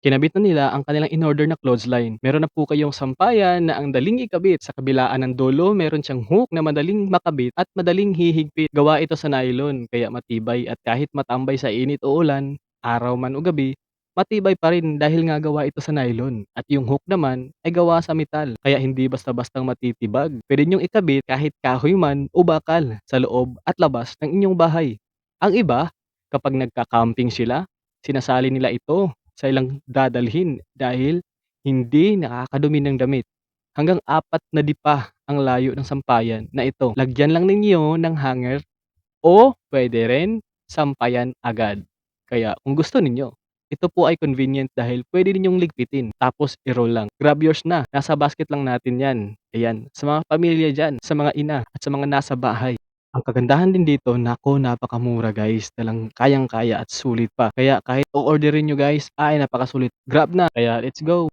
Kinabit na nila ang kanilang in-order na clothesline. Meron na po kayong sampayan na ang daling ikabit. Sa kabilaan ng dulo, meron siyang hook na madaling makabit at madaling hihigpit. Gawa ito sa nylon, kaya matibay at kahit matambay sa init o ulan, araw man o gabi, matibay pa rin dahil nga gawa ito sa nylon. At yung hook naman ay gawa sa metal, kaya hindi basta-bastang matitibag. Pwede niyong ikabit kahit kahoy man o bakal sa loob at labas ng inyong bahay. Ang iba, kapag nagka-camping sila, sinasali nila ito sa ilang dadalhin dahil hindi nakakadumi ng damit. Hanggang 4 na dipa ang layo ng sampayan na ito. Lagyan lang ninyo ng hanger o pwede rin sampayan agad. Kaya kung gusto ninyo, ito po ay convenient dahil pwede ninyong ligpitin tapos i-roll lang. Grab yours na. Nasa basket lang natin yan. Ayan, sa mga pamilya dyan, sa mga ina at sa mga nasa bahay. Ang kagandahan din dito, naku, napakamura guys. Talang kayang-kaya at sulit pa. Kaya kahit o-orderin nyo guys, ay napakasulit. Grab na. Kaya let's go.